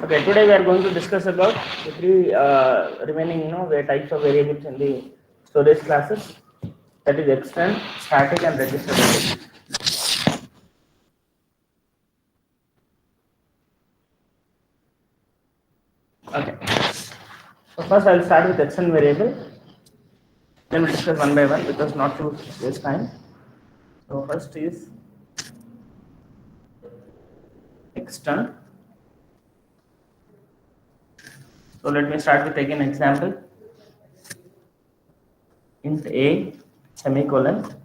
Okay, today we are going to discuss about the three remaining, types of variables in the storage classes. That is extend, static, and register variables. Okay. So first, I'll start with extend variable. Then we'll discuss one by one because not to waste time. So first is extend. So let me start with again example. Int a semicolon.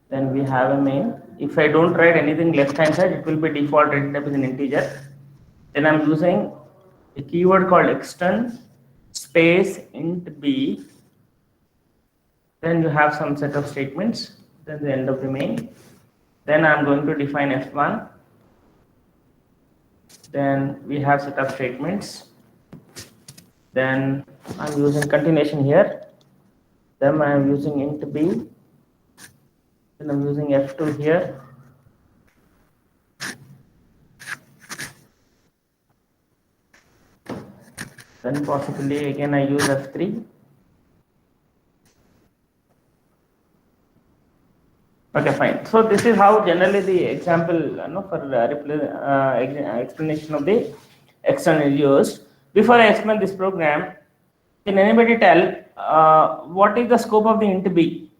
Then we have a main. If I don't write anything left hand side, it will be default written type as an integer. Then I'm using a keyword called extend space int b. Then you have some set of statements. Then the end of the main. Then I'm going to define f1. Then we have set of statements. Then I'm using continuation here. Then I'm using int b. Then I'm using f2 here. Then possibly again I use f3. Okay, fine. So this is how generally the example for explanation of the external is used. Before I explain this program, can anybody tell what is the scope of the int b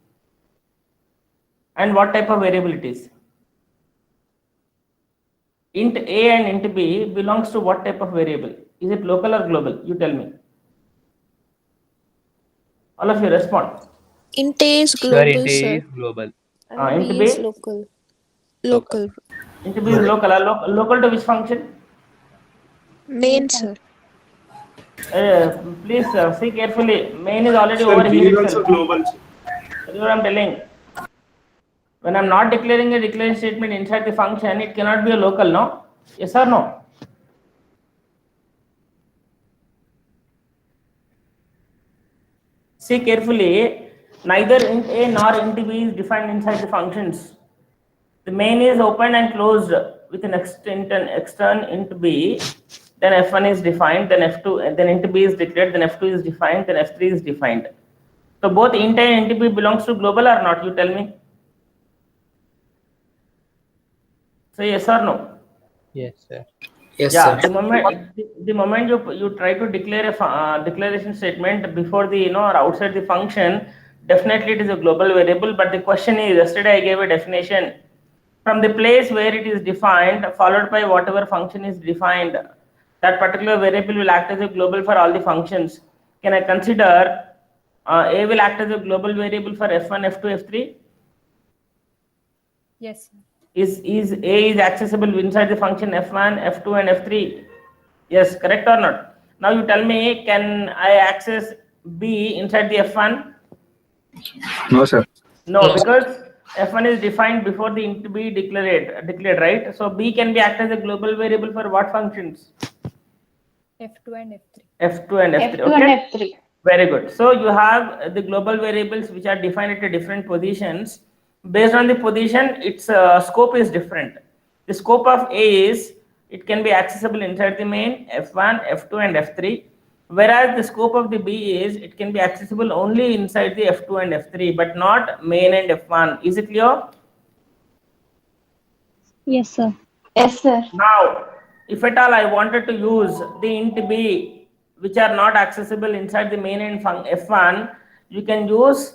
and what type of variable it is? Int a and int b belongs to what type of variable? Is it local or global? You tell me. All of you respond. Int A is Sir, int global, A sir. is global. And Int B b. is local. Local. Int b is local. Local to which function? Main, sir. Please see carefully. Main is already Sir, over B here is also itself. global. That's what I'm telling. When I'm not declaring a declaration statement inside the function, it cannot be a local, no? Yes or no? See carefully, neither int a nor int b is defined inside the functions. The main is opened and closed with an extern int b, then f1 is defined, then f2, then int b is declared, then f2 is defined, then f3 is defined. So both int a and int b belongs to global or not? You tell me. Say yes or no. Yes, sir. Yes, Yeah, sir. the moment you try to declare a declaration statement before the or outside the function, definitely it is a global variable. But the question is, yesterday I gave a definition from the place where it is defined, followed by whatever function is defined. That particular variable will act as a global for all the functions. Can I consider a will act as a global variable for f1, f2, f3? Yes. Is a is accessible inside the function f1, f2, and f3? Yes, correct or not? Now you tell me, can I access b inside the f1? No, sir. No, because f1 is defined before the int b declared, right? So b can be acted as a global variable for what functions? F2 and F3. F2 and F3. F2 Okay. and F3. Very good. So you have the global variables which are defined at different positions. Based on the position, its scope is different. The scope of A is it can be accessible inside the main F1, F2, and F3. Whereas the scope of the B is it can be accessible only inside the F2 and F3, but not main and F1. Is it clear? Yes, sir. Yes, sir. Now, if at all I wanted to use the int b, which are not accessible inside the main and f1, you can use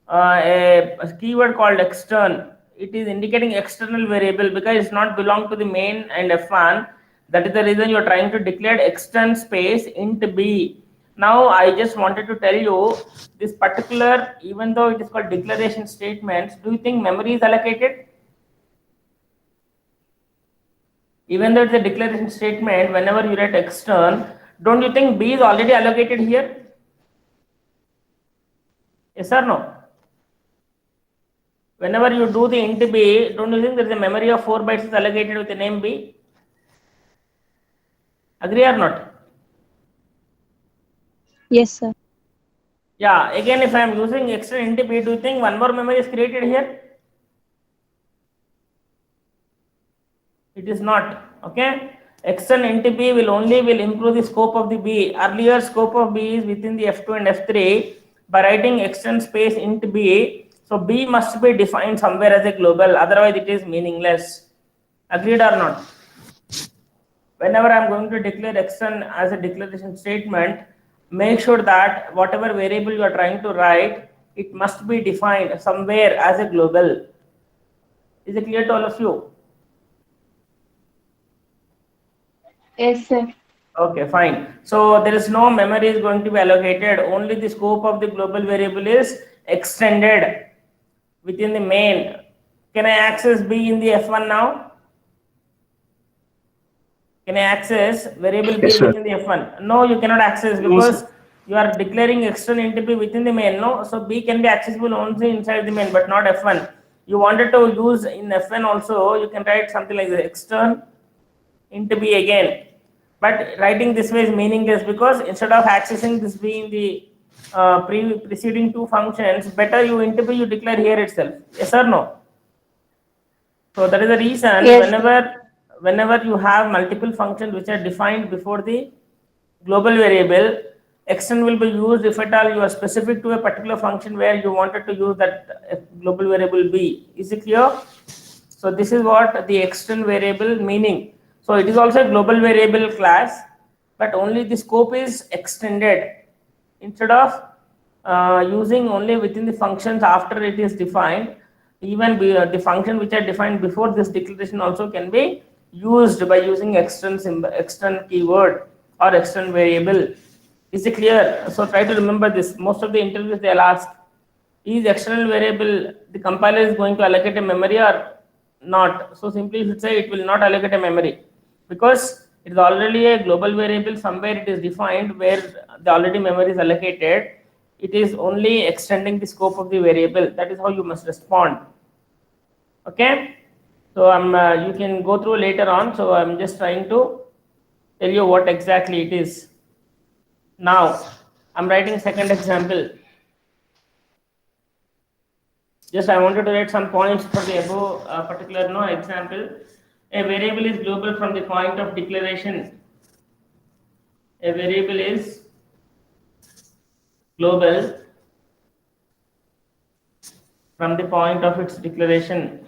a keyword called extern. It is indicating external variable because it's not belong to the main and f1. That is the reason you are trying to declare extern space int b. Now, I just wanted to tell you this particular, even though it is called declaration statements, do you think memory is allocated? Even though it's a declaration statement, whenever you write extern, don't you think B is already allocated here? Yes or no? Whenever you do the int B, don't you think there is a memory of 4 bytes is allocated with the name B? Agree or not? Yes, sir. Yeah, again, if I am using extern int B, do you think one more memory is created here? It is not. Okay. extend int b will improve the scope of the b. Earlier scope of b is within the f2 and f3. By writing extend space int b, so b must be defined somewhere as a global, otherwise it is meaningless. Agreed or not? Whenever I'm going to declare extend as a declaration statement, make sure that whatever variable you are trying to write, it must be defined somewhere as a global. Is it clear to all of you? Yes, sir. Okay, fine. So there is no memory is going to be allocated. Only the scope of the global variable is extended within the main. Can I access B in the F1 now? Can I access variable B Yes, sir. within the F1? No, you cannot access because you are declaring extern int B within the main. No, so B can be accessible only inside the main, but not F1. You wanted to use in F1 also, you can write something like this, extern int B again. But writing this way is meaningless because instead of accessing this B in the preceding two functions, better you int B you declare here itself. Yes or no? So that is the reason Yes, sir. whenever you have multiple functions which are defined before the global variable, extend will be used if at all you are specific to a particular function where you wanted to use that global variable B. Is it clear? So this is what the extend variable meaning. So it is also a global variable class, but only the scope is extended. Instead of using only within the functions after it is defined, even the function which are defined before this declaration also can be used by using extend keyword or extend variable. Is it clear? So try to remember this. Most of the interviews they'll ask, is external variable the compiler is going to allocate a memory or not? So simply you should say it will not allocate a memory because it is already a global variable, somewhere it is defined where the already memory is allocated. It is only extending the scope of the variable. That is how you must respond. Okay, so you can go through later on. So I'm just trying to tell you what exactly it is. Now I'm writing second example. Just I wanted to write some points for the above particular example. A variable is global from the point of declaration. A variable is global from the point of its declaration.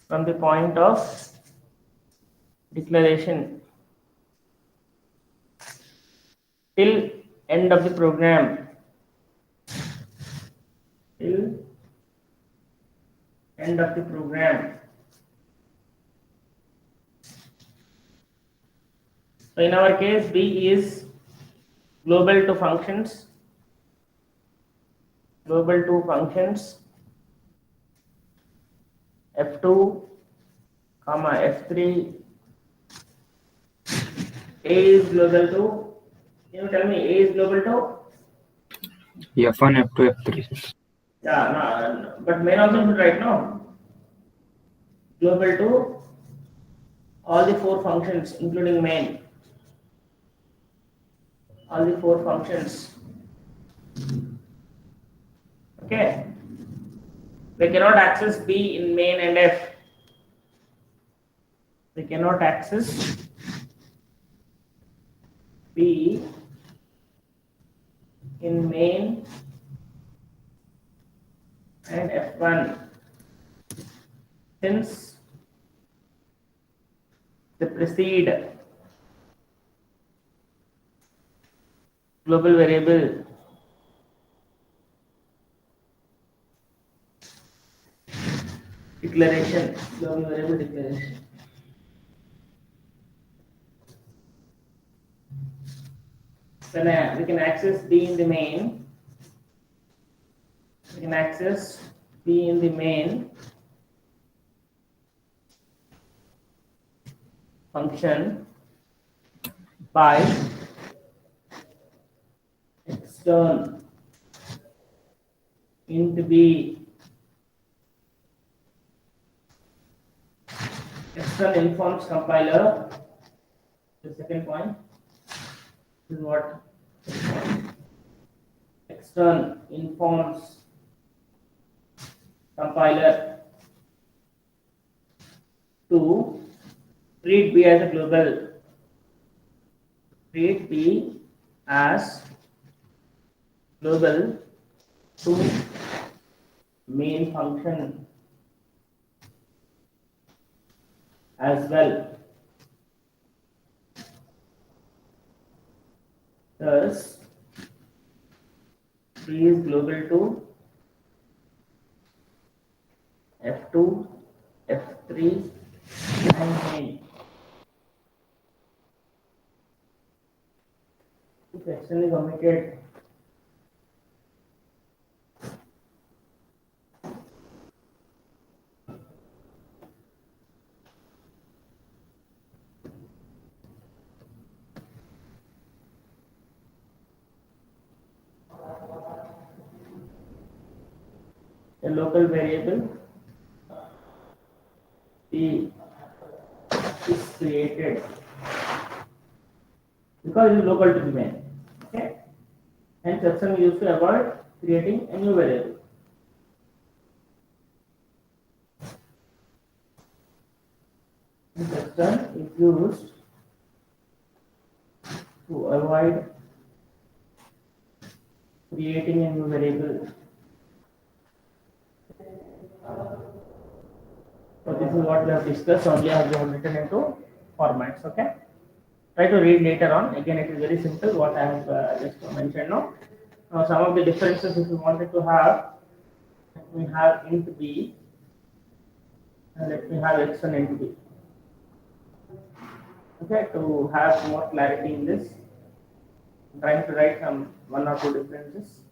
From the point of declaration till end of the program. Till end of the program. So in our case, B is global to functions. Global to functions. F2, comma F3. A is global to. Can you tell me A is global to? F1, F2, F3. Yeah, no, but main also should write no. Global to all the four functions, including main. All the four functions. Okay. They cannot access B in main and F. They cannot access B in main and F1 since they precede global variable declaration. Global variable declaration. Then we can access B in the main. We can access B in the main function by extern int B extern informs compiler. The second point is what extern informs compiler to treat B as a global. Treat B as global to main function as well. Thus, B is global to F2, F3, and main. If action is omitted, a local variable P is created because it is local to the main. Okay, hence exception is used to avoid creating a new variable. Exception is used to avoid creating a new variable. So this is what we have discussed. Only I have written into formats. Okay. Try to read later on. Again, it is very simple. What I have just mentioned now. Now, some of the differences, if you wanted to have, let me have int b, and let me have x1 int b. Okay, to have more clarity in this, I'm trying to write some one or two differences.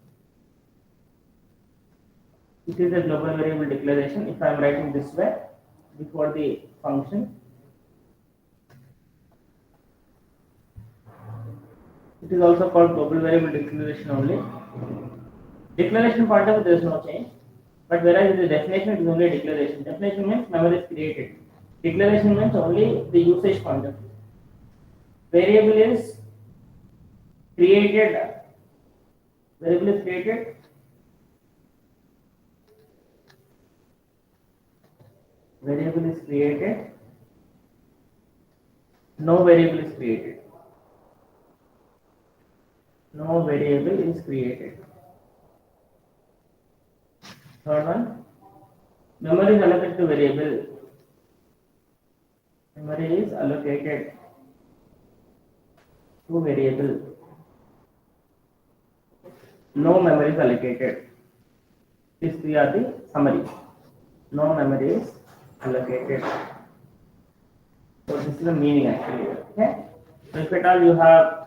It is a global variable declaration. If I am writing this way before the function, it is also called global variable declaration only. Declaration point of view, there is no change. But whereas in the definition, it is only a declaration. Definition means memory is created. Declaration means only the usage point of view. Variable is created. Variable is created. Variable is created. No variable is created. No variable is created. Third one, memory is allocated to variable. Memory is allocated to variable. No memory is allocated. These three are the summary. No memory is allocated. So this is the meaning actually. Okay. So if at all you have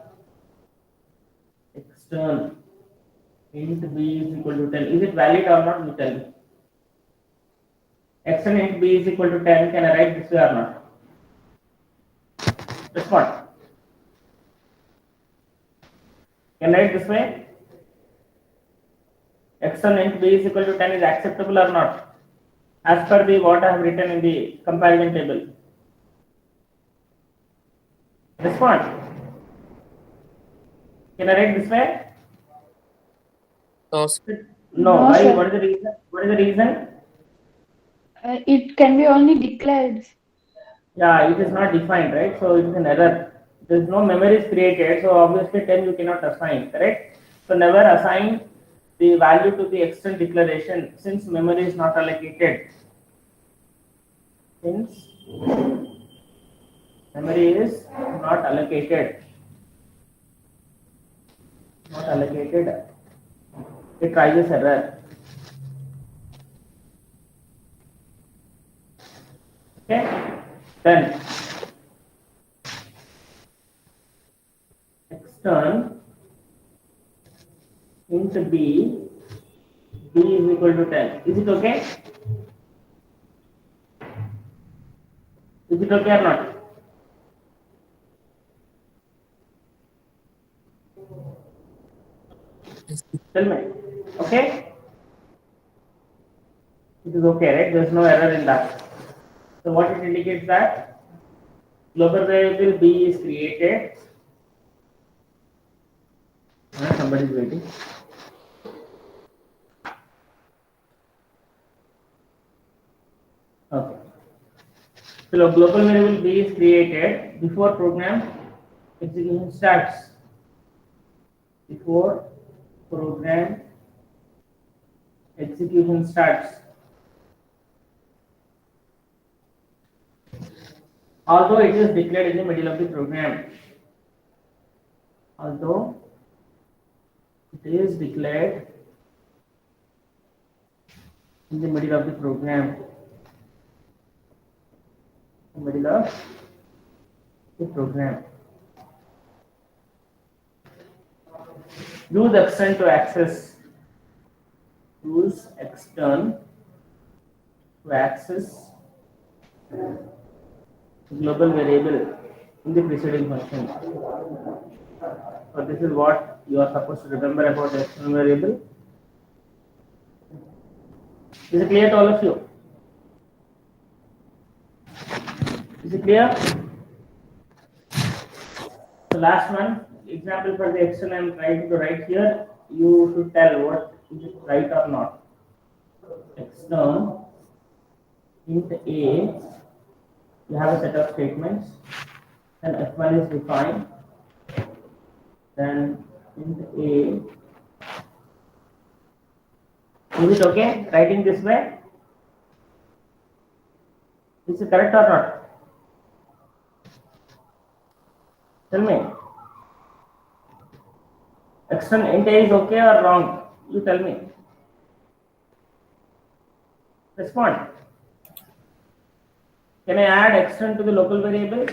external int b is equal to 10, is it valid or not? You tell me. External int b is equal to 10. Can I write this way or not? Respond. Can I write this way? External int b is equal to 10 is acceptable or not? As per the what I have written in the comparison table. Respond. Can I write this way? No, No. No, Why? sir. What is the reason? What is the reason? It can be only declared. Yeah, it is not defined, right? So it is an error. There is no memory is created, so obviously 10 you cannot assign, correct? So never assign the value to the external declaration since memory is not allocated. Since memory is not allocated, it rises error. Okay, then extern int b is equal to 10. Is it okay? Is it okay or not? Tell me. Okay? It is okay, right? There is no error in that. So what it indicates that global variable b is created. Somebody is waiting. Okay. So a global variable b is created before program execution starts. Before program execution starts. Although it is declared in the middle of the program. Although it is declared in the middle of the program. Middle of the program. Use extern to access. Use extern to access global variable in the preceding function. So this is what you are supposed to remember about the external variable. Is it clear to all of you? Is it clear? The last one, example for the external I am trying to write here. You should tell what is it right or not. External int a, you have a set of statements, then f1 is defined, then int a. Is it okay writing this way? Is it correct or not? Tell me. External int a is okay or wrong? You tell me. Respond. Can I add extern to the local variable?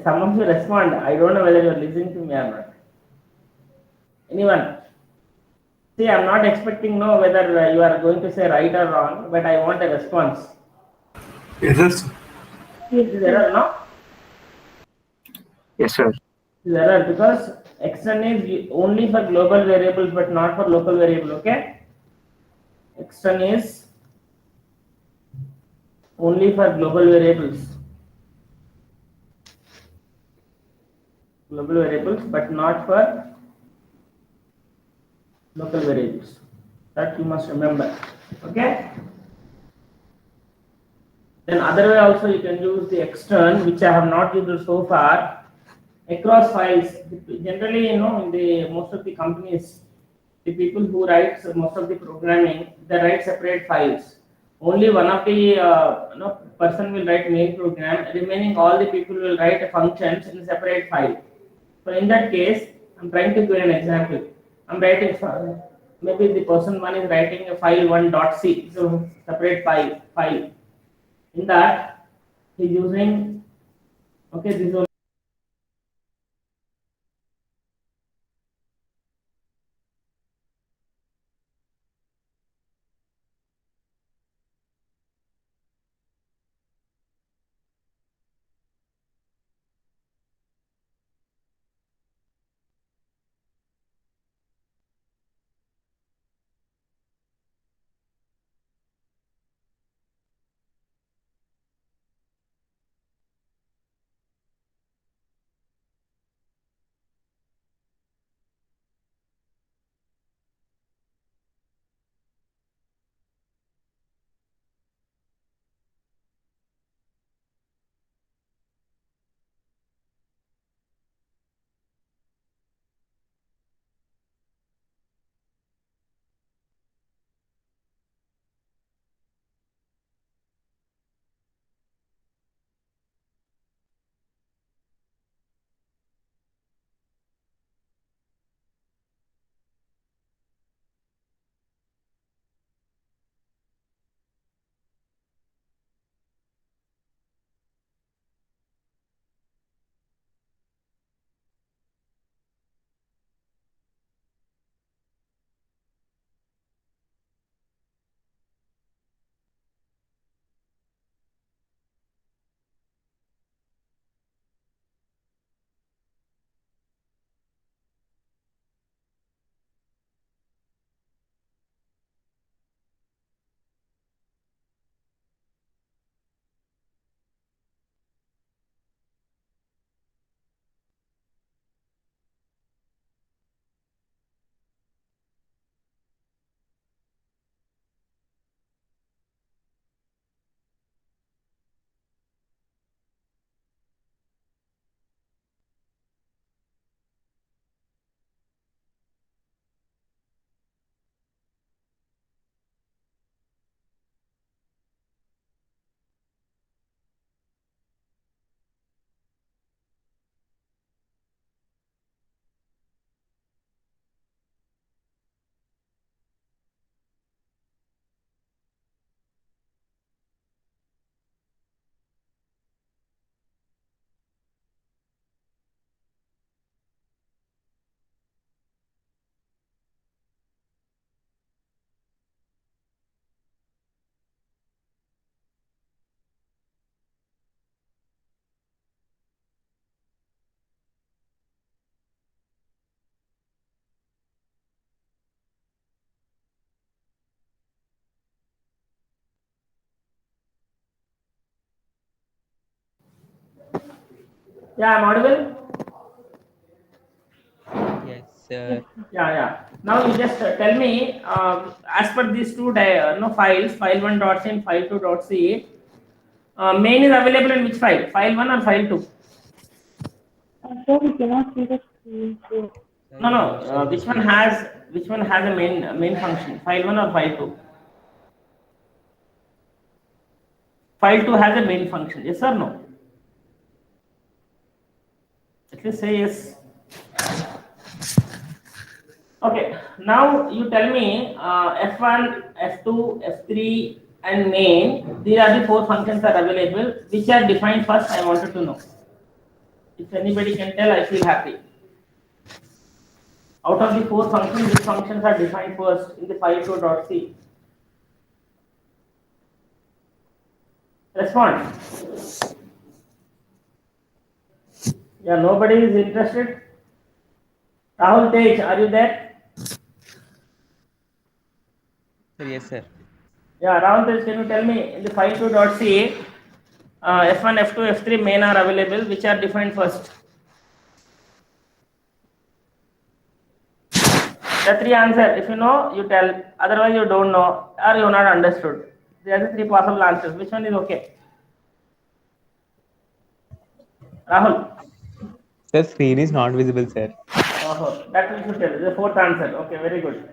Some of you respond. I don't know whether you are listening to me or not. Anyone? See, I'm not expecting know whether you are going to say right or wrong, but I want a response. Yes, sir. Is this error, no? Yes, sir. This is error because extern is only for global variables but not for local variable, okay? Extern is only for global variables. Global variables but not for local variables. That you must remember, okay? Then other way also you can use the extern, which I have not used so far, across files. Generally, you know, in the most of the companies, the people who write most of the programming, they write separate files. Only one of the person will write main program. Remaining all the people will write functions in a separate file. So in that case, I'm trying to give an example. I'm writing maybe the person one is writing a file 1.c, so separate file. In that, he's using this is Yeah, I'm audible. Yes, sir. Yeah. Now you just tell me, as per these two files, file one dot c and file two dot c, main is available in which file? File one or file two? So we cannot see the screen. So Sir, No, you no. are not showing the Which one screen. has a main function? File one or file two? File two has a main function. Yes or no? At least say yes. Okay. Now you tell me F1, F2, F3, and main. These are the four functions are available. Which are defined first? I wanted to know. If anybody can tell, I feel happy. Out of the four functions, which functions are defined first in the file two dot c? Respond. Yeah, nobody is interested. Rahul Tej, are you there? Sir, yes, sir. Yeah, Rahul Tej, can you tell me in the file two dot c, F1, F2, F3 main are available. Which are defined first? The three answer. If you know, you tell. Otherwise, you don't know or you not understood. There are the three possible answers. Which one is okay? Rahul. Sir, screen is not visible, sir. Oh, that we should tell. The fourth answer. Okay, very good.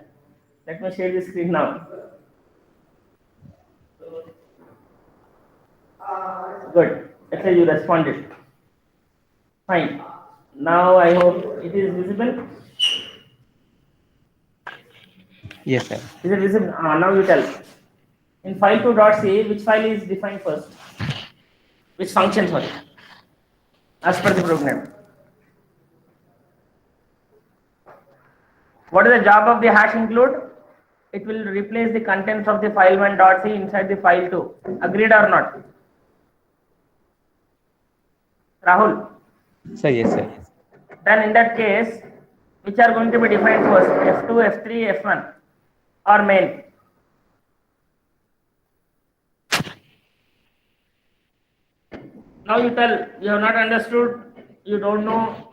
Let me share the screen now. Good. Actually, you responded. Fine. Now I hope it is visible. Yes, sir. Is it visible? Now you tell. In file 2.c, which file is defined first? Which function, sorry, as per the program? What is the job of the hash include? It will replace the contents of the file 1.c inside the file 2. Agreed or not? Rahul? Sir, yes, sir. Then in that case, which are going to be defined first? F2, F3, F1 or main? Now you tell, you have not understood, you don't know,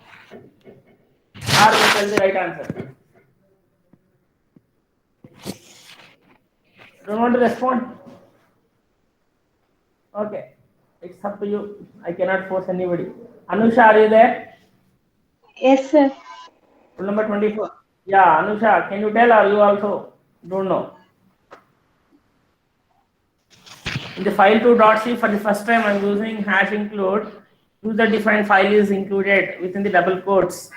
or you tell the right answer. Don't want to respond? Okay, it's up to you. I cannot force anybody. Anusha, are you there? yes, sir. Rule number 24. Yeah, Anusha, can you tell or you also don't know? In the file 2.c, for the first time I'm using hash include. User defined file is included within the double quotes.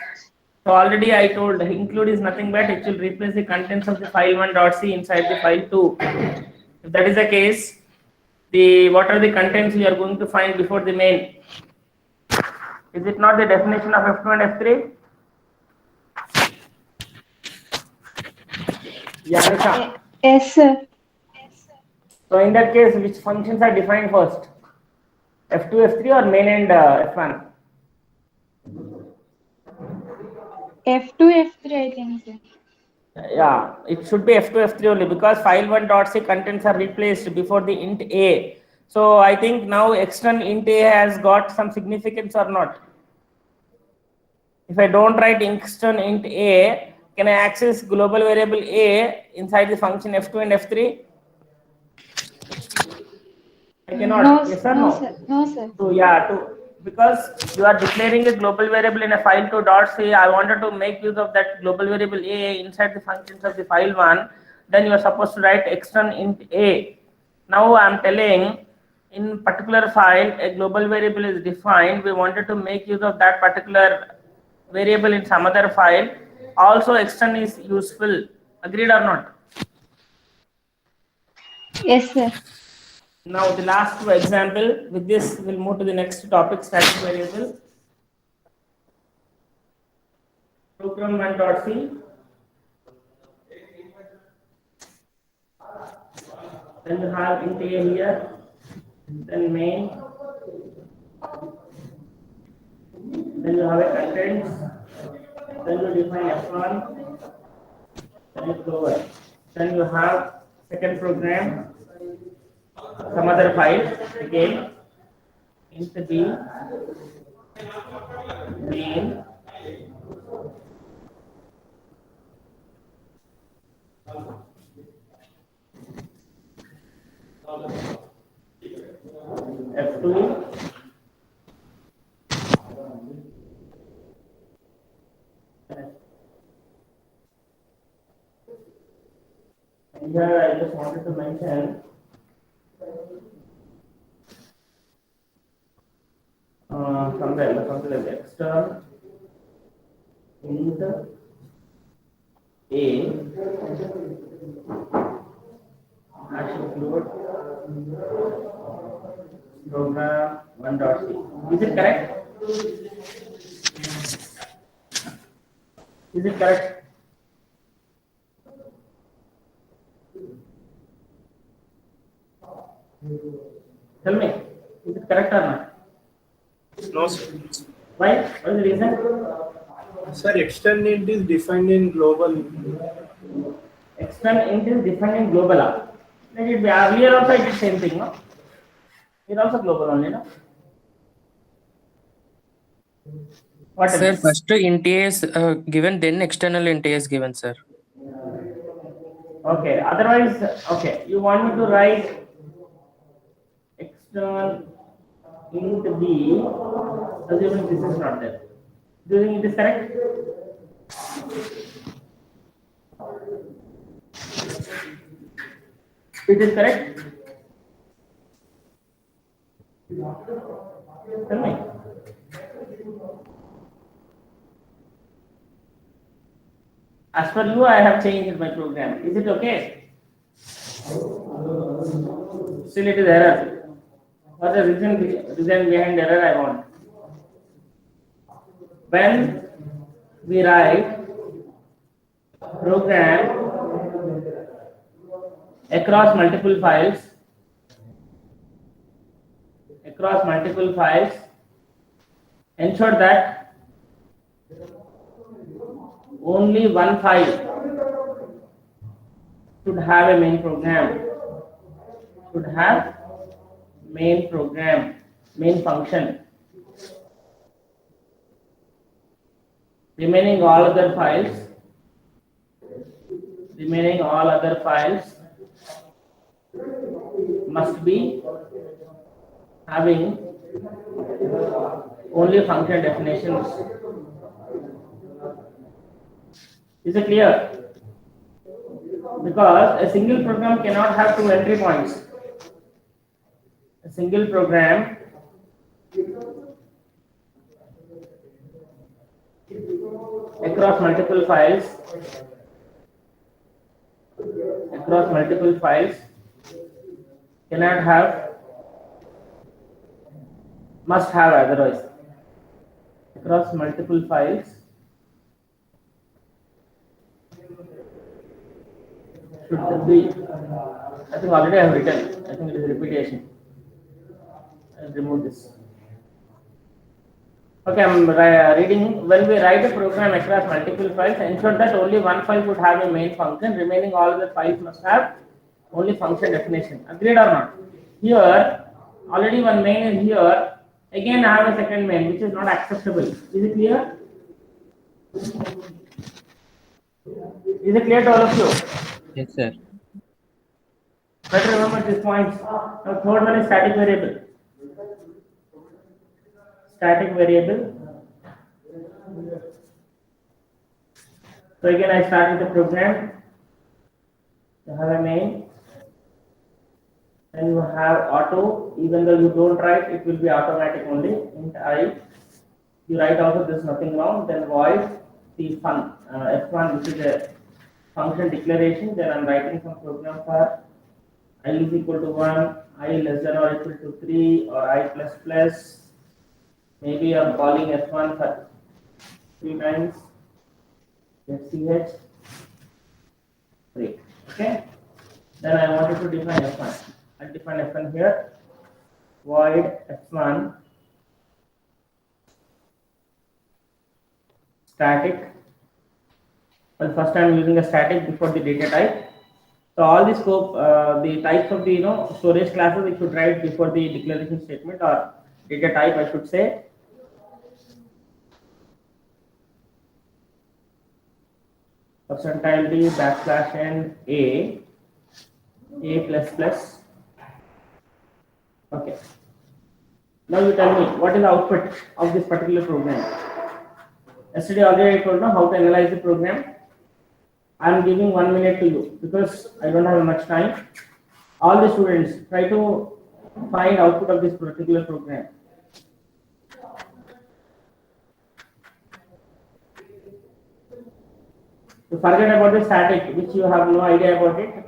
So already I told include is nothing but it will replace the contents of the file 1.c inside the file 2. If that is the case, what are the contents we are going to find before the main? Is it not the definition of F2 and F3? Yeah, Anusha. Yes, sir. So in that case, which functions are defined first? F2, F3 or main and F1? F2, F3, I think, sir. Yeah, it should be F2, F3 only because file1.c contents are replaced before the int a. So I think now external int a has got some significance or not? If I don't write external int a, can I access global variable a inside the function F2 and F3? I cannot. No, Yes or no, no? sir. No, sir. So yeah, because you are declaring a global variable in a file 2.c, I wanted to make use of that global variable a inside the functions of the file 1. Then you are supposed to write external int a. Now I am telling in particular file a global variable is defined. We wanted to make use of that particular variable in some other file. Also external is useful. Agreed or not? Yes, sir. Now the last two example. With this, we'll move to the next topic: static variable. Program 1.c. Then you have int a here. Then main. Then you have a contents. Then you define f1. Then you close. Then you have second program. Some other file again. Int b. main F2 and here I just wanted to mention something like external int A hash include program 1.c. Is it correct? Is it correct? Tell me, is it correct or not? No, sir. Why? What is the reason? Sir, external int is defined in global. External int is defined in global. Let it be. Earlier also I did same thing, no? Here also global only, no? What Sir, else? first int A is given, then external int A is given, sir. Okay. Otherwise, okay. You want me to write external int B, assuming this is not there. Do you think it is correct? It is correct? Tell me. As per you, I have changed my program. Is it okay? Still it is error. What the reason behind error I want? When we write program across multiple files, ensure that only one file should have a main program, main function. Remaining all other files must be having only function definitions. Is it clear? Because a single program cannot have two entry points. A single program across multiple files cannot have, must have otherwise. Across multiple files should be, I think already I have written, I think it is repetition. I'll remove this. Okay, I'm reading. When we write a program across multiple files, ensure that only one file should have a main function. Remaining all the files must have only function definition. Agreed or not? Here, already one main is here. Again, I have a second main, which is not acceptable. Is it clear? Is it clear to all of you? Yes, sir. Better remember these points. Now, third one is static variable. So again, I start with the program. You have a main, and you have auto. Even though you don't write, it will be automatic only. Int I. You write also there's nothing wrong. Then void the fun f1, which is a function declaration. Then I'm writing some program for I is equal to 1, I less than or equal to 3, or I plus plus. Maybe I'm calling f1 for 3 times. FCH 3. Okay. Then I wanted to define f1. I'll define f1 here. Void f1 static. Well, first I'm using a static before the data type. So all the scope, the types of the storage classes we should write before the declaration statement or data type, I should say. percentile d backslash n a plus plus. Okay. Now you tell me what is the output of this particular program. Yesterday already I told you how to analyze the program. I am giving 1 minute to you because I don't have much time. All the students try to find output of this particular program. So forget about the static, which you have no idea about it.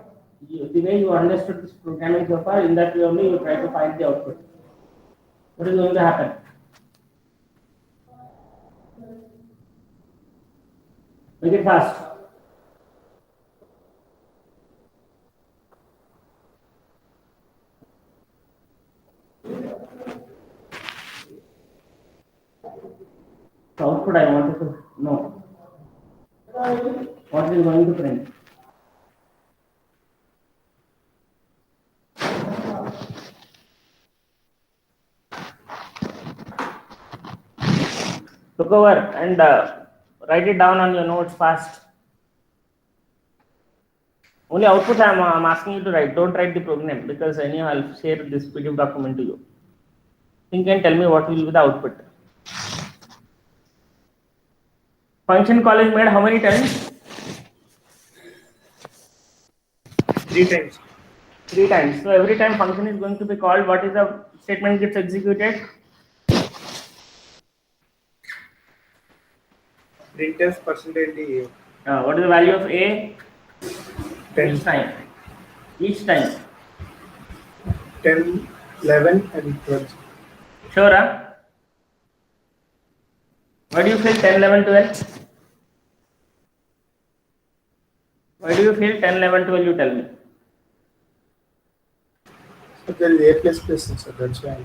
The way you understood this programming so far, in that way only you try to find the output. What is going to happen? Make it fast. The output I wanted to know. What is going to print? Look over and write it down on your notes fast. Only output I'm asking you to write. Don't write the program because anyhow I'll share this PDF document to you. Think and tell me what will be the output. Function call is made how many times? 3 times. 3 times. So every time function is going to be called, what is the statement gets executed? Printf percentile d. What is the value of a? 10, Each time. Each time. 10, 11 and 12. Sure, huh? Why do you feel 10, 11, 12? Why do you feel 10, 11, 12? You tell me. So there is a plus plus, so that's why.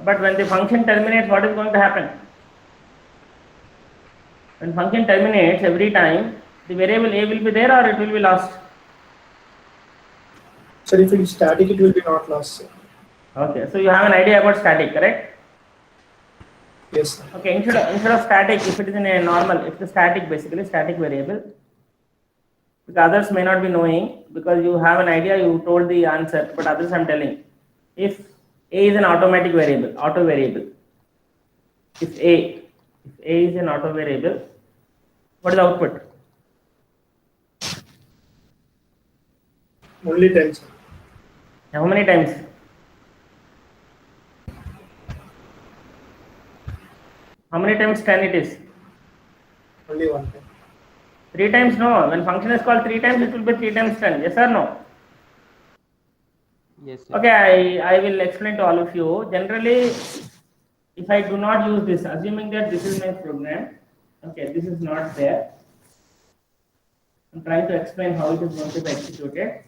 But when the function terminates, what is going to happen? When function terminates, every time the variable a will be there or it will be lost. So if it is static, it will be not lost. Sir. Okay, so you have an idea about static, correct? Yes, sir. Okay, instead of static, if it is in a normal, it's a static, basically static variable. Because others may not be knowing, because you have an idea, you told the answer, but others I'm telling. If a is an automatic variable, auto variable. If a is an auto variable, what is the output? Only 10, sir. How many times? How many times 10 it is? Only 1 time. 3 times no. When function is called 3 times, it will be 3 times 10. Yes or no? Yes, sir. Okay, I will explain to all of you. Generally, if I do not use this, assuming that this is my program, okay, this is not there. I'm trying to explain how it is going to be executed.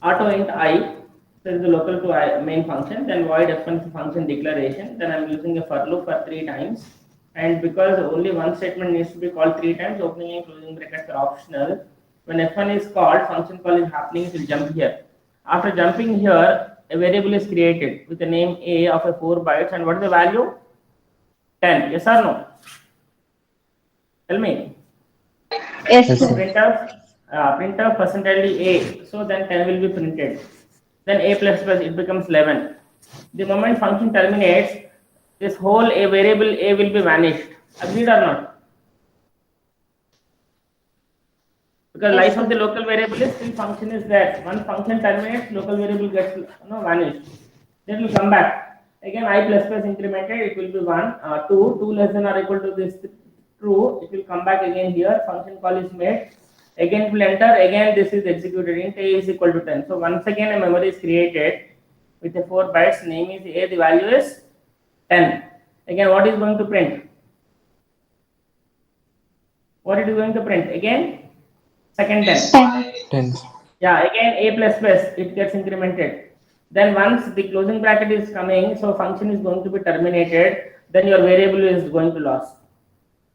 Auto int I, there is a local to I main function, then void f1 function declaration, then I'm using a for loop for 3 times. And because only one statement needs to be called 3 times, opening and closing brackets are optional. When f1 is called, function call is happening, it will jump here. After jumping here, a variable is created with the name a of a 4 bytes, and what is the value? 10. Yes or no? Tell me. Yes, Yes, sir. sir. Printf percentile a. So then 10 will be printed. Then a plus plus, it becomes 11. The moment function terminates, this whole a variable a will be vanished. Agreed or not? Because life of the local variable is still function is there. Once function terminates, local variable gets vanished. Then it will come back. Again I plus plus incremented, it will be 1, 2, 2 less than or equal to this true. It will come back again here. Function call is made. Again it will enter. Again this is executed. Int a is equal to 10. So once again a memory is created with a 4 bytes. Name is a. The value is 10. Again what is going to print? What it is going to print? Again second 10. 10. Yeah, again a plus plus, it gets incremented. Then once the closing bracket is coming, so function is going to be terminated, then your variable is going to loss.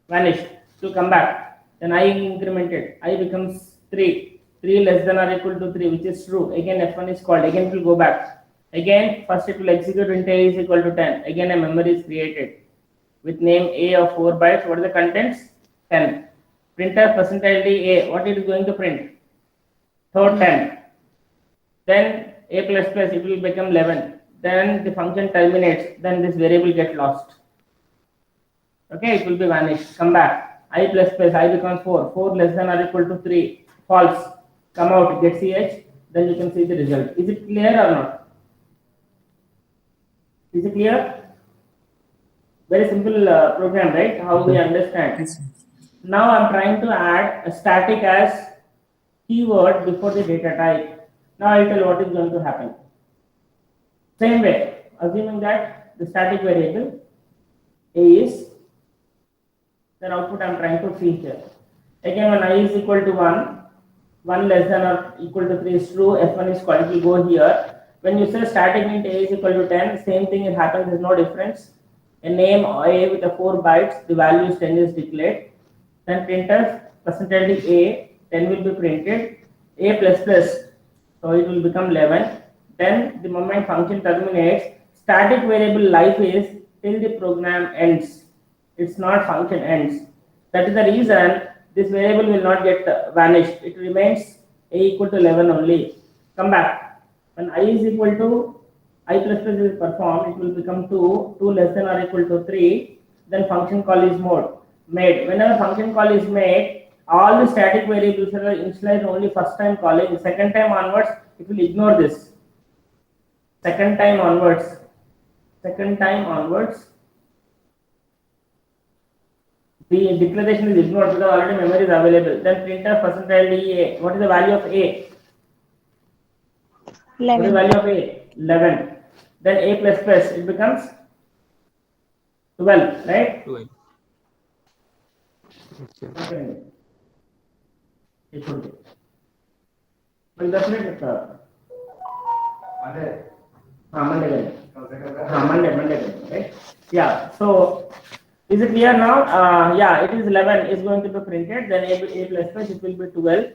Vanished. To come back. Then I incremented. I becomes 3. 3 less than or equal to 3, which is true. Again f1 is called. Again it will go back. Again first it will execute int a is equal to 10. Again a memory is created with name a of 4 bytes. What are the contents? 10. Printer percentage D A, what it is going to print? Third 10. Then A plus plus, it will become 11. Then the function terminates, then this variable get lost. Okay, it will be vanished. Come back. I plus plus, I becomes 4. 4 less than or equal to 3. False. Come out, get CH. Then you can see the result. Is it clear or not? Is it clear? Very simple program, right? How we understand. Yes, sir. Now I'm trying to add a static as keyword before the data type. Now I'll tell what is going to happen. Same way, assuming that the static variable is, then output I'm trying to see here. Again, when I is equal to 1, 1 less than or equal to 3 is true, F1 is called, it will go here. When you say static int A is equal to 10, same thing it happens, there's no difference. A name A with the 4 bytes, the value is 10 is declared. Then printers percentage A, 10 will be printed. A plus plus, so it will become 11. Then the moment function terminates, static variable life is till the program ends. It's not function ends. That is the reason this variable will not get vanished. It remains A equal to 11 only. Come back. When I is equal to I plus plus is performed, it will become 2. 2 less than or equal to 3. Then function call is made. Whenever function call is made, all the static variables are initialized only first time calling. Second time onwards, it will ignore this. Second time onwards, the declaration is ignored because already memory is available. Then printer percentage A. What is the value of A? What is the 11. value of A? 11. Then A plus plus, it becomes 12, right? 12. Okay. It should be. Well, that's it. Monday, right? Yeah. So, is it clear now? Yeah, it is 11 is going to be printed. Then A plus plus, it will be 12.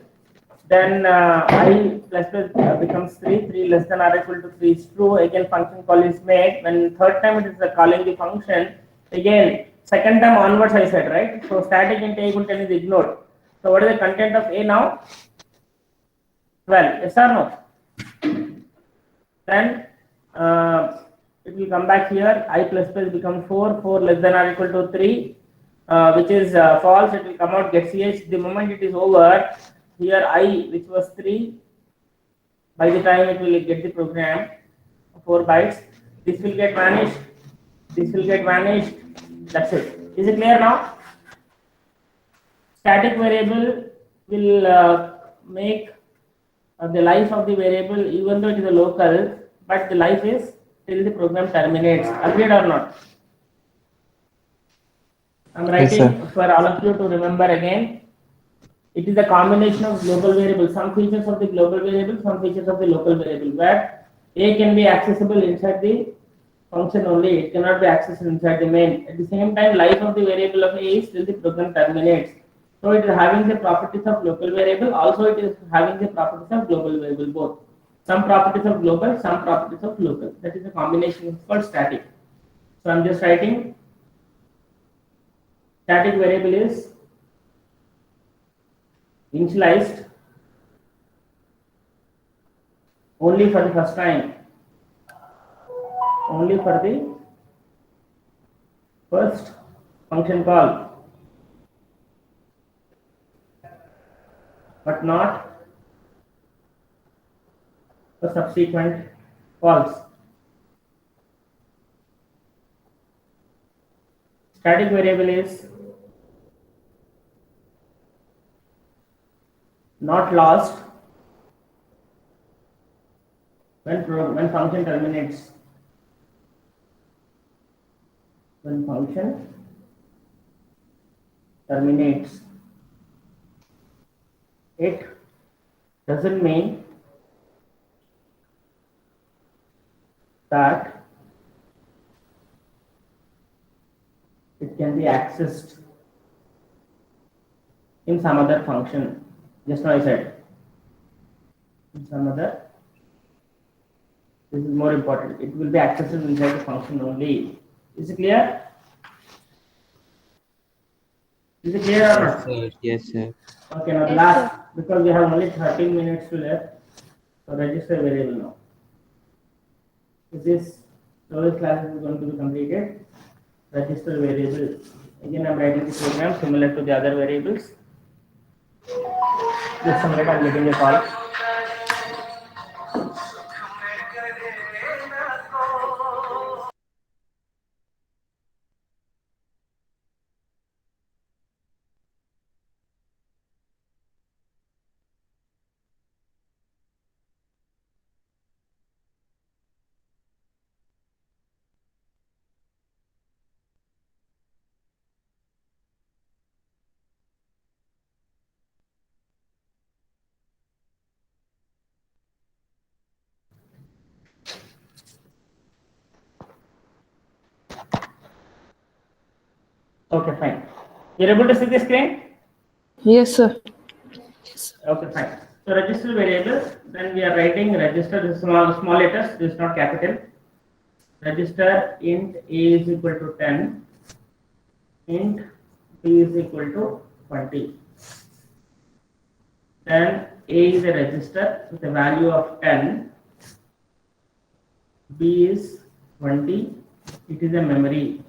Then I plus plus becomes 3. 3 less than or equal to 3 is true. Again, function call is made. When third time it is calling the function, again, second time onwards I said, right? So static int A equal to 10 is ignored. So what is the content of A now? 12. Yes or no? Then it will come back here. I plus plus becomes 4. 4 less than or equal to 3, which is false. It will come out get CH. The moment it is over, here I, which was 3, by the time it will get the program 4 bytes, this will get vanished. This will get vanished. That's it. Is it clear now? Static variable will make the life of the variable, even though it is a local, but the life is till the program terminates. Agreed or not? I'm writing for all of you to remember again. It is a combination of global variables, some features of the global variable, some features of the local variable, where A can be accessible inside the function only, it cannot be accessed inside the main. At the same time, life of the variable of A is till the program terminates. So it is having the properties of local variable, also it is having the properties of global variable both. Some properties of global, some properties of local. That is a combination, it's called static. So I'm just writing static variable is initialized only for the first time, only for the first function call, but not for subsequent calls. Static variable is not lost when function terminates. When function terminates, it doesn't mean that it can be accessed in some other function. Just now I said in some other. This is more important. It will be accessible inside the function only. Is it clear? Is it clear or Yes, not? sir. Yes, sir. Okay, now the Yes, last, sir. because we have only 13 minutes to left, so register variable now. This storage class is going to be completed. Register variable. Again, I'm writing the program similar to the other variables. Just a minute, I'm getting a call. Okay, fine. You're able to see the screen? Yes, sir. Okay, fine. So register variable, then we are writing register, this is small letters, this is not capital. Register int a is equal to 10, int b is equal to 20. Then a is a register with a value of 10, b is 20, it is a memory,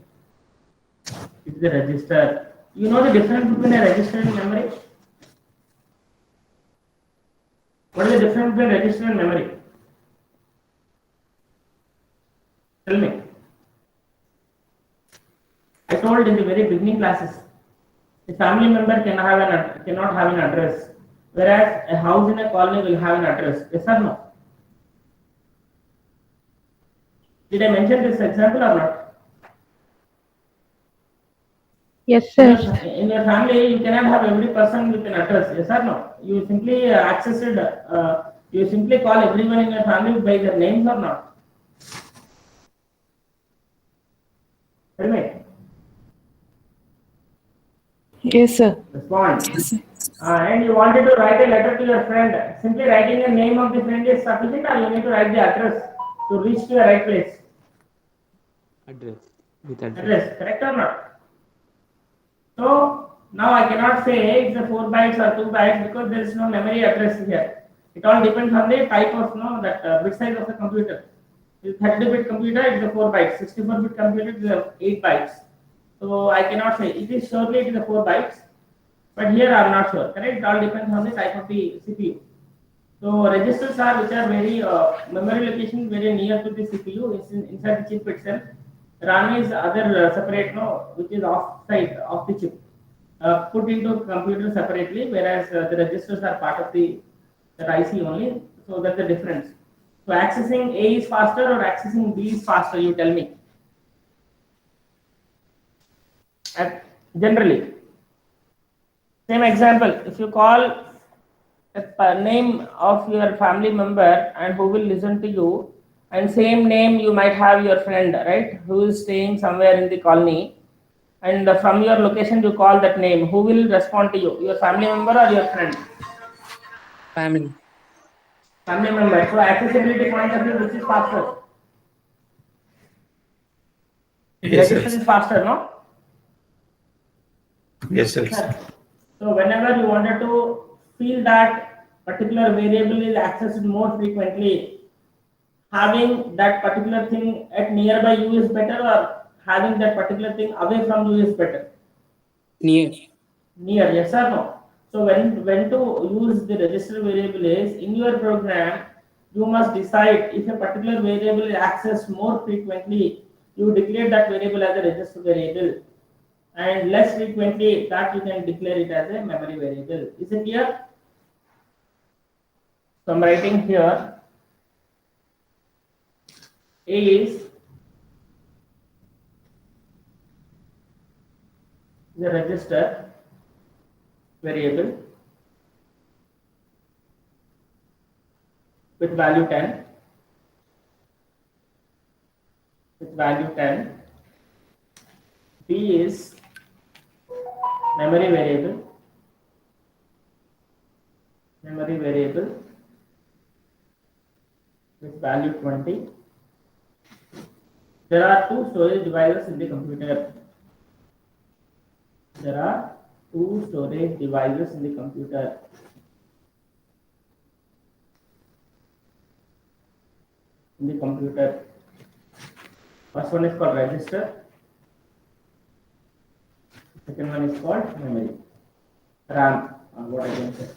it is a register. You know the difference between a register and memory? What is the difference between register and memory? Tell me. I told in the very beginning classes, a family member cannot have an address, whereas a house in a colony will have an address. Yes or no? Did I mention this example or not? Yes, In sir. in your family, you cannot have every person with an address. Yes or no? You simply access it. You simply call everyone in your family by their names or not? Tell me. Yes, sir. Respond. And you wanted to write a letter to your friend. Simply writing the name of the friend is sufficient, or you need to write the address to reach to the right place. Address. With address. Address, correct or not? So now I cannot say it's a 4 bytes or 2 bytes because there is no memory address here. It all depends on the type of bit size of the computer. If 32-bit computer, it's a 4 bytes. 64-bit computer, it's a 8 bytes. So I cannot say it is surely it is a 4 bytes, but here I'm not sure. Correct? It all depends on the type of the CPU. So registers are which are very memory location very near to the CPU. It's inside the chip itself. RAM is other separate which is offside of the chip, put into computer separately, whereas the registers are part of the that IC only. So that's the difference. So accessing A is faster or accessing B is faster? You tell me. Generally, same example. If you call a name of your family member and who will listen to you, and same name you might have your friend, right, who is staying somewhere in the colony, and from your location you call that name, who will respond to you, your family member or your friend? Family. Family member. So accessibility point of view, which is faster? Yes, Register sir. is faster, no? Yes, sir. So whenever you wanted to feel that particular variable is accessed more frequently, having that particular thing at nearby you is better, or having that particular thing away from you is better? Near. Near, yes or no? So when to use the register variable is in your program, you must decide if a particular variable is accessed more frequently, you declare that variable as a register variable, and less frequently that you can declare it as a memory variable. Is it clear? So I'm writing here A is the register variable with value 10, B is memory variable with value 20. There are two storage devices in the computer. There are two storage devices in the computer. First one is called register. Second one is called memory, RAM, or what I can say.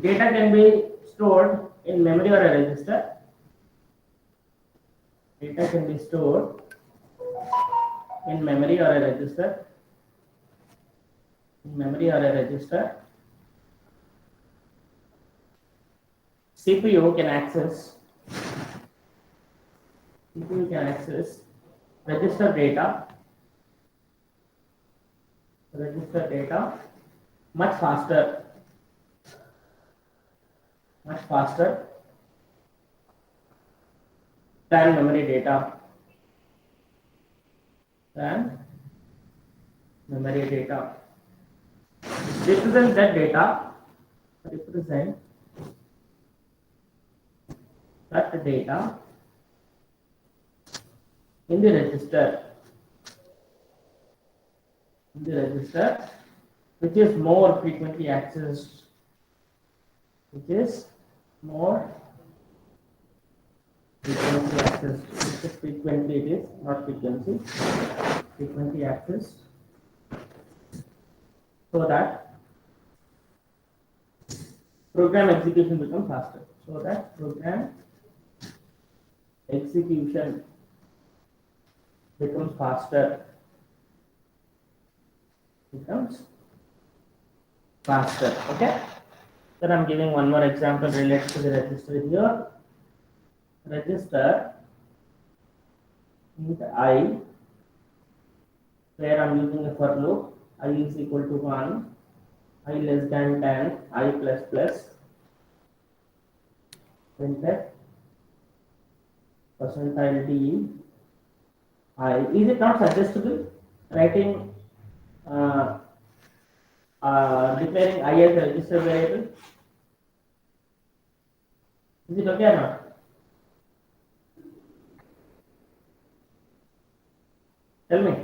Data can be stored in memory or a register. Data can be stored in memory or a register. CPU can access register data much faster than memory data. Represent that data in the register, which is more frequently accessed, which is frequently, it is not frequency, frequently accessed, so that program execution becomes faster. Okay. Then I'm giving one more example related to the register here. Register int I, where I'm using a for loop. I is equal to 1, I less than 10, I plus plus. Printf percentile d I. Is it not suggestible writing declaring I as a register variable? Is it okay or not? Tell me.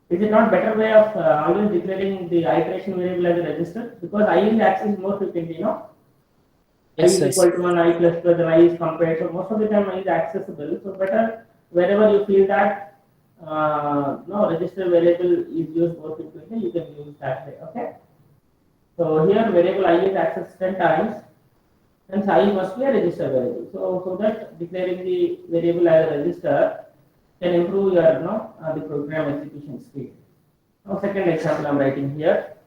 Is it not better way of always declaring the iteration variable as a register? Because I is accessed more frequently, you know. Yes, I is equal to 1, I plus plus, and I is compared. So most of the time I is accessible. So better wherever you feel that no register variable is used more frequently, you can use that way. Okay. So here variable I is accessed 10 times, hence I must be a register variable. So that declaring the variable as a register can improve your the program execution speed. Now second example I'm writing here.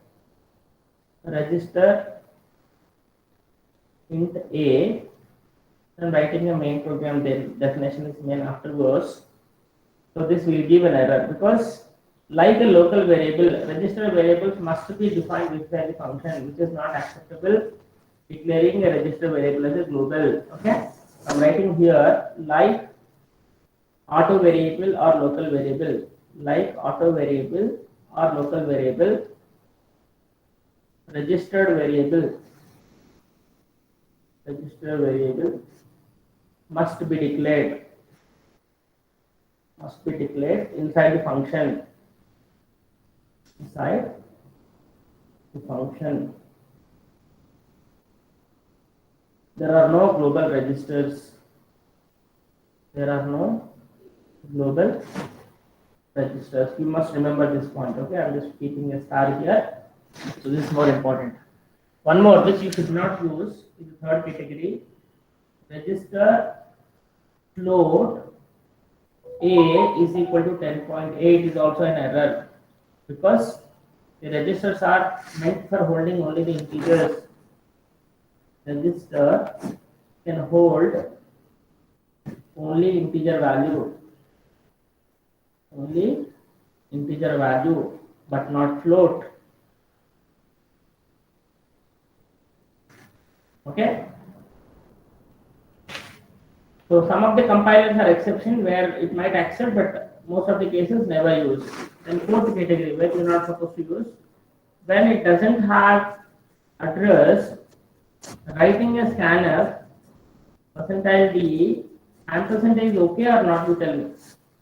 Register int A. I'm writing a main program, then definition is main afterwards. So this will give an error because like a local variable, register variables must be defined within the function, which is not acceptable declaring a register variable as a global. Okay, I'm writing here like auto variable or local variable, registered variable must be declared inside the function. There are no global registers. You must remember this point. Okay, I'm just keeping a star here. So this is more important. One more which you should not use is the third category. Register float A is equal to 10.8 is also an error because the registers are meant for holding only the integers. Register can hold only integer value, but not float. Okay. So some of the compilers are exception where it might accept, but most of the cases never use. Then fourth category where you're not supposed to use, when it doesn't have address, writing a scanner percentile d ampersand is okay or not? You tell me.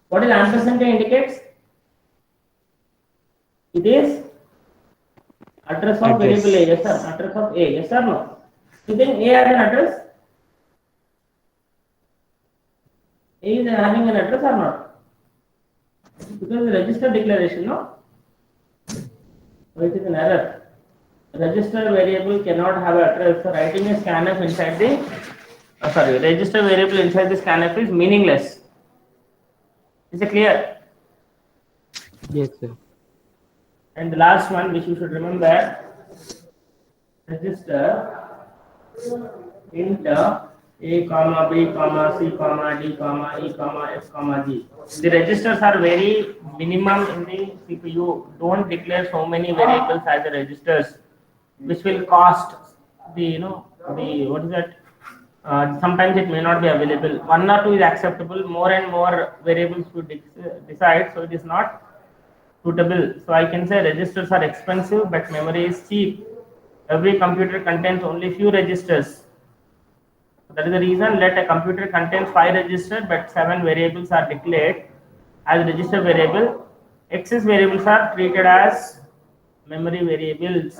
What is ampersand indicates? It is address of Address. variable A, yes sir. Address of A, yes or no? You think A has an address? A is having an address or not? Because the register declaration, no? So it is an error. Register variable cannot have an address. So writing a scanf inside the register variable inside the scanf is meaningless. Is it clear? Yes, sir. And the last one which you should remember, register int A comma B comma C comma D comma E comma F comma G. The registers are very minimum in the CPU. Don't declare so many variables as the registers, which will cost the what is that? Sometimes it may not be available. 1 or 2 is acceptable. More and more variables to decide, so it is not suitable. So I can say registers are expensive, but memory is cheap. Every computer contains only few registers. That is the reason let a computer contains 5 registers, but 7 variables are declared as register variable. Excess variables are treated as memory variables.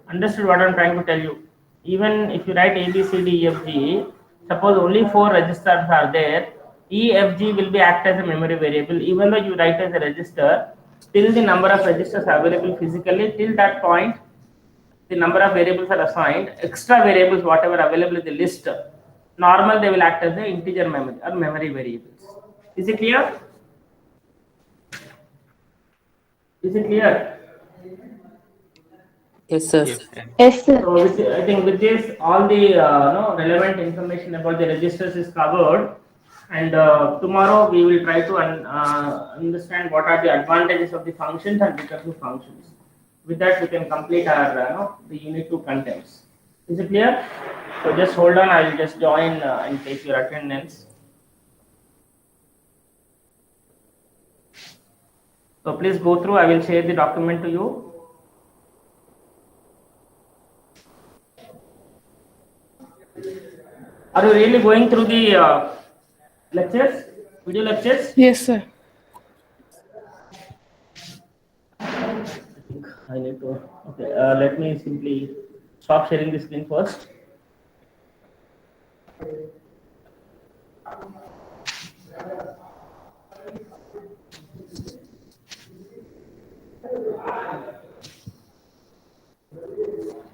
Understood what I am trying to tell you? Even if you write A, B, C, D, E, F, G, suppose only 4 registers are there, E, F, G will be act as a memory variable. Even though you write as a register, till the number of registers available physically, till that point, the number of variables are assigned. Extra variables, whatever available in the list, normal they will act as the integer memory or memory variables. Is it clear? Is it clear? Yes, sir. Yes, sir. Yes, sir. So I think with this, all the relevant information about the registers is covered. And tomorrow we will try to understand what are the advantages of the functions and recursive functions. With that, we can complete our the unit 2 contents. Is it clear? So just hold on. I will just join and take your attendance. So please go through. I will share the document to you. Are you really going through the lectures, video lectures? Yes, sir. I need to. Okay, let me simply stop sharing the screen first.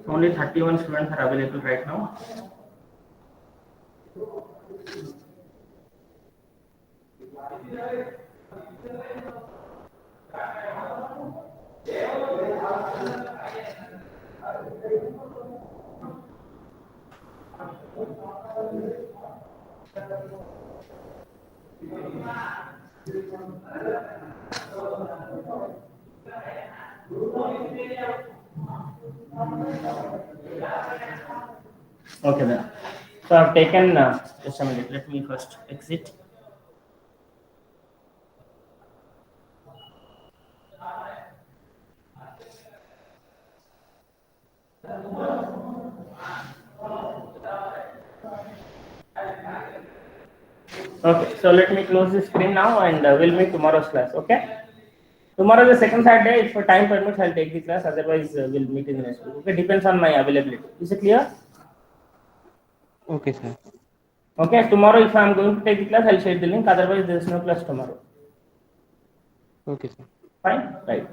Only 31 students are available right now. Okay then. So I've taken just a minute. Let me first exit. Okay, so let me close the screen now and we'll meet tomorrow's class. Okay. Tomorrow is the second Saturday. If for time permits, I'll take the class. Otherwise, we'll meet in the next week. Okay, depends on my availability. Is it clear? Okay, sir. Okay, tomorrow if I'm going to take the class, I'll share the link. Otherwise, there is no class tomorrow. Okay, sir. Fine? Right.